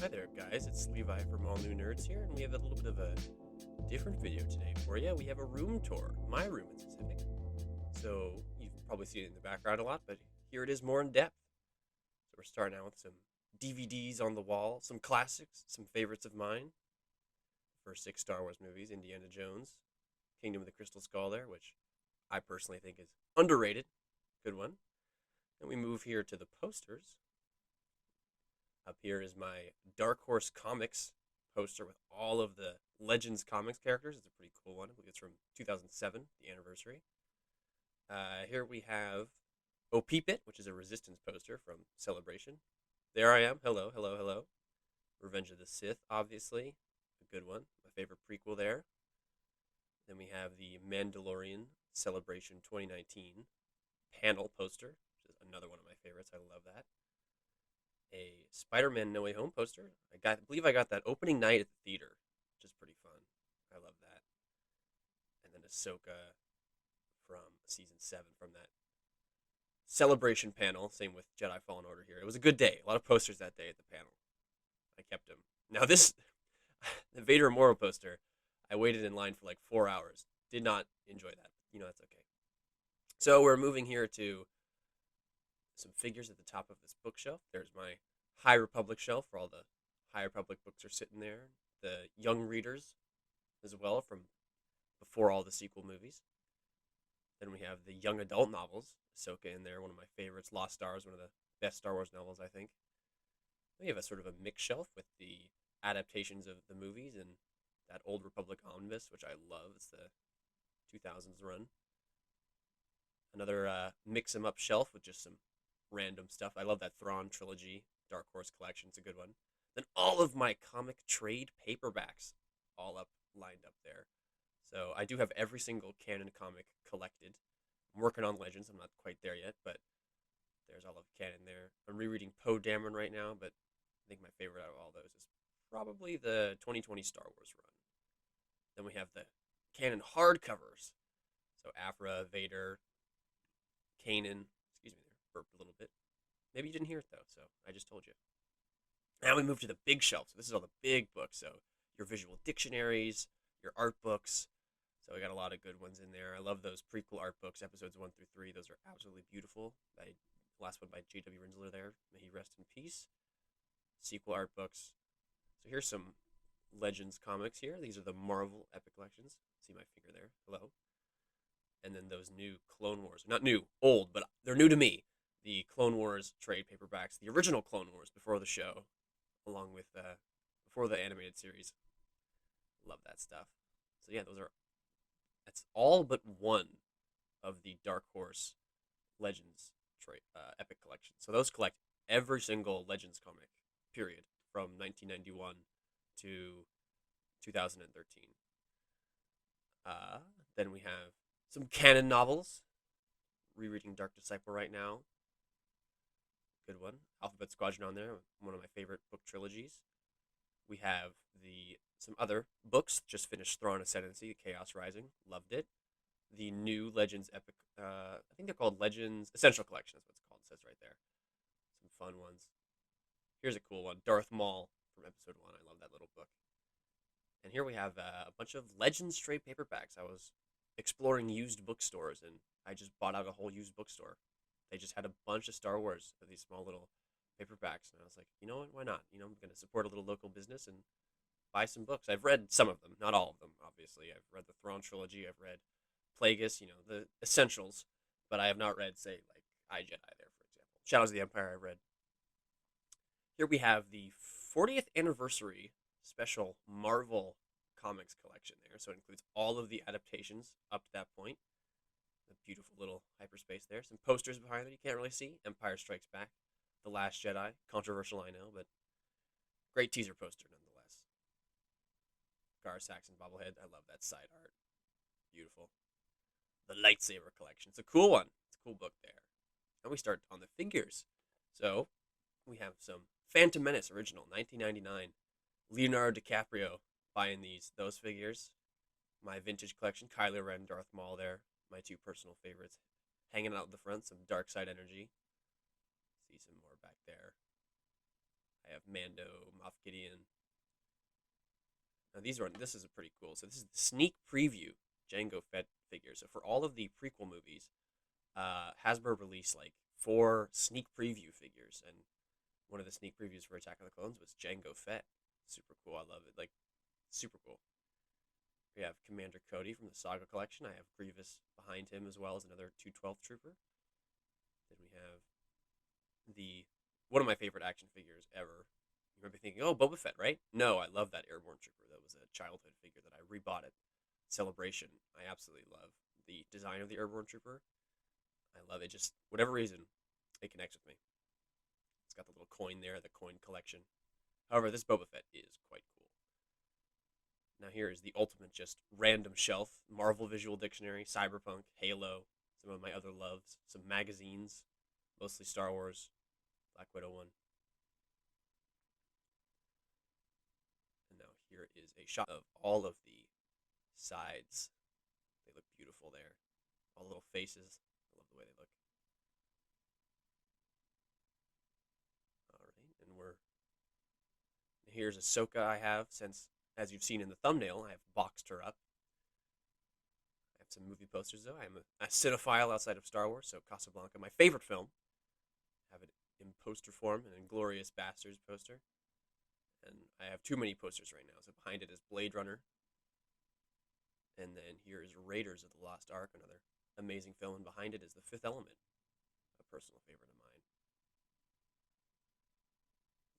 Hi there, guys. It's Levi from All New Nerds here, and we have a little bit of a different video today for you. We have a room tour, my room in specific. So you've probably seen it in the background a lot, but here it is more in depth. So we're starting out with some DVDs on the wall, some classics, some favorites of mine. First six Star Wars movies: Indiana Jones, Kingdom of the Crystal Skull, there, which I personally think is underrated. Good one. And we move here to the posters. Up here is my Dark Horse Comics poster with all of the Legends comics characters. It's a pretty cool one. I believe it's from 2007, the anniversary. Here we have Oh Peep It, which is a Resistance poster from Celebration. There I am. Hello, hello, hello. Revenge of the Sith, obviously. A good one. My favorite prequel there. Then we have the Mandalorian Celebration 2019 panel poster, which is another one of my favorites. I love that. A Spider-Man No Way Home poster. I believe I got that opening night at the theater, which is pretty fun. I love that. And then Ahsoka from season 7 from that Celebration panel. Same with Jedi Fallen Order here. It was a good day. A lot of posters that day at the panel. I kept them. Now this, the Vader Moro poster, I waited in line for like 4 hours. Did not enjoy that. That's okay. So we're moving here to some figures at the top of this bookshelf. There's my High Republic shelf where all the High Republic books are sitting there. The young readers as well from before all the sequel movies. Then we have the young adult novels. Ahsoka in there, one of my favorites. Lost Stars, one of the best Star Wars novels, I think. We have a sort of a mix shelf with the adaptations of the movies and that Old Republic omnibus, which I love. It's the 2000s run. Another mix 'em up shelf with just some random stuff. I love that Thrawn trilogy, Dark Horse collection. It's a good one. Then all of my comic trade paperbacks all lined up there. So I do have every single canon comic collected. I'm working on Legends. I'm not quite there yet, but there's all of canon there. I'm rereading Poe Dameron right now, but I think my favorite out of all those is probably the 2020 Star Wars run. Then we have the canon hardcovers. So Aphra, Vader, Kanan. Excuse me there, burped a little bit. Maybe you didn't hear it though, so I just told you. Now we move to the big shelf. So this is all the big books. So your visual dictionaries, your art books. So we got a lot of good ones in there. I love those prequel art books, episodes 1 through 3. Those are absolutely beautiful. Last one by J.W. Rinsler there. May he rest in peace. Sequel art books. So here's some Legends comics here. These are the Marvel Epic Collections. See my finger there. Hello. And then those new Clone Wars. Not new, old, but they're new to me. The Clone Wars trade paperbacks. The original Clone Wars before the show. Along with before the animated series. Love that stuff. So yeah, that's all but one of the Dark Horse Legends Epic Collection. So those collect every single Legends comic, period, from 1991 to 2013. Then we have some canon novels. Rereading Dark Disciple right now. Good one. Alphabet Squadron on there, one of my favorite book trilogies. We have some other books. Just finished Thrawn Ascendancy, Chaos Rising. Loved it. The new Legends Epic, I think they're called Legends Essential Collection. That's what it's called. It says right there. Some fun ones. Here's a cool one. Darth Maul from Episode 1. I love that little book. And here we have a bunch of Legends trade paperbacks. I was exploring used bookstores, and I just bought out a whole used bookstore. They just had a bunch of Star Wars of these small little paperbacks, and I was like, you know what, why not? I'm going to support a little local business and buy some books. I've read some of them, not all of them, obviously. I've read the Thrawn trilogy, I've read Plagueis, the essentials, but I have not read, say, like I, Jedi there, for example. Shadows of the Empire I've read. Here we have the 40th anniversary special Marvel comics collection there, so it includes all of the adaptations up to that point. A beautiful little hyperspace there. Some posters behind it you can't really see. Empire Strikes Back, The Last Jedi. Controversial, I know, but great teaser poster nonetheless. Gar Saxon bobblehead. I love that side art. Beautiful. The Lightsaber Collection. It's a cool one. It's a cool book there. And we start on the figures. So we have some Phantom Menace original, 1999. Leonardo DiCaprio buying those figures. My vintage collection, Kylo Ren, Darth Maul there. My two personal favorites. Hanging out in the front, some dark side energy. See some more back there. I have Mando, Moff Gideon. Now this is a pretty cool. So this is the sneak preview Jango Fett figure. So for all of the prequel movies, Hasbro released like 4 sneak preview figures, and one of the sneak previews for Attack of the Clones was Jango Fett. Super cool. I love it. Like, super cool. We have Commander Cody from the Saga Collection. I have Grievous behind him as well as another 212th Trooper. Then we have the one of my favorite action figures ever. You might be thinking, oh, Boba Fett, right? No, I love that Airborne Trooper. That was a childhood figure that I rebought at Celebration. I absolutely love the design of the Airborne Trooper. I love it. Just, whatever reason, it connects with me. It's got the little coin there, the coin collection. However, this Boba Fett is quite cool. Now here is the ultimate just random shelf. Marvel Visual Dictionary, Cyberpunk, Halo, some of my other loves, some magazines, mostly Star Wars, Black Widow one. And now here is a shot of all of the sides. They look beautiful there. All little faces. I love the way they look. Alright, and here's Ahsoka I have, since, as you've seen in the thumbnail, I have boxed her up. I have some movie posters, though. I am a cinephile outside of Star Wars, so Casablanca, my favorite film. I have it in poster form, an Inglourious Basterds poster. And I have too many posters right now, so behind it is Blade Runner. And then here is Raiders of the Lost Ark, another amazing film, and behind it is The Fifth Element, a personal favorite of mine.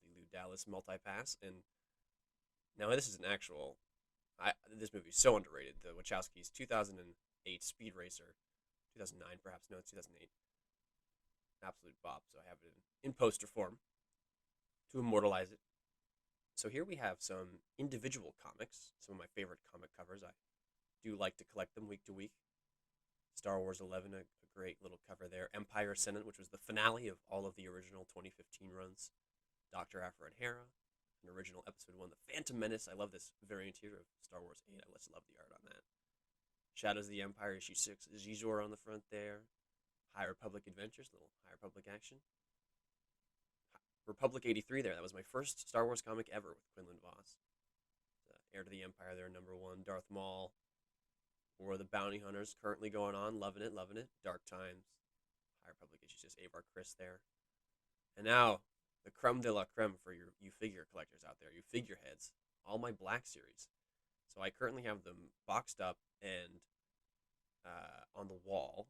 The Lou Dallas Multipass, and now this is an actual, this movie is so underrated, the Wachowskis' 2008 Speed Racer, 2009 perhaps, no, it's 2008, absolute bop, so I have it in poster form to immortalize it. So here we have some individual comics, some of my favorite comic covers. I do like to collect them week to week. Star Wars 11, a great little cover there. Empire Ascendant, which was the finale of all of the original 2015 runs. Dr. Aphra and Hera, an original episode 1. The Phantom Menace, I love this variant here of Star Wars 8. I just love the art on that. Shadows of the Empire, issue 6. Zizor on the front there. High Republic Adventures, little High Republic action. Republic 83 there. That was my first Star Wars comic ever with Quinlan Voss. Heir to the Empire there, number 1. Darth Maul. War of the Bounty Hunters, currently going on. Loving it, loving it. Dark Times. High Republic issues, just Avar Kriss there. And now, the creme de la creme for you figure collectors out there, you figureheads. All my Black Series. So I currently have them boxed up and on the wall.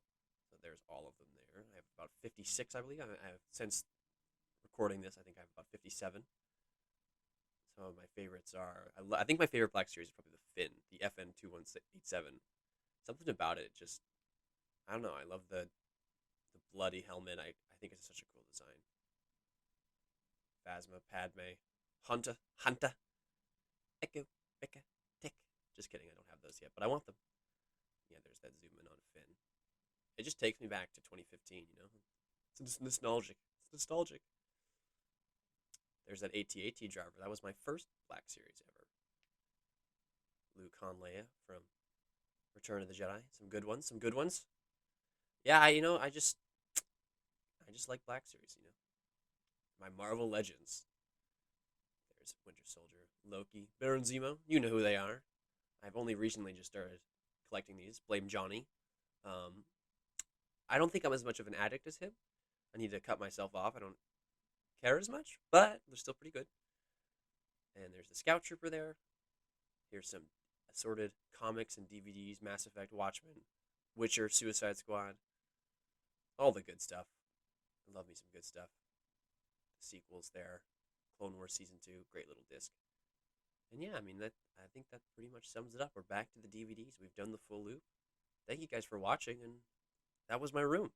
So there's all of them there. I have about 56, I believe. I have, since recording this, I think I have about 57. Some of my favorites are, I think my favorite Black Series is probably the Finn, the FN2187. Something about it, just, I don't know, I love the bloody helmet. I think it's such a cool design. Phasma, Padme, Hunter, Echo, Becca, Tick. Just kidding, I don't have those yet, but I want them. Yeah, there's that zoom in on Finn. It just takes me back to 2015, you know? It's nostalgic. It's nostalgic. There's that AT-AT driver. That was my first Black Series ever. Luke, Han, Leia from Return of the Jedi. Some good ones, some good ones. Yeah, I just like Black Series, My Marvel Legends. There's Winter Soldier, Loki, Baron Zemo. You know who they are. I've only recently just started collecting these. Blame Johnny. I don't think I'm as much of an addict as him. I need to cut myself off. I don't care as much, but they're still pretty good. And there's the Scout Trooper there. Here's some assorted comics and DVDs, Mass Effect, Watchmen, Witcher, Suicide Squad. All the good stuff. I love me some good stuff. The sequels there. Clone Wars Season 2, great little disc. And yeah, I think that pretty much sums it up. We're back to the DVDs. We've done the full loop. Thank you guys for watching, and that was my room.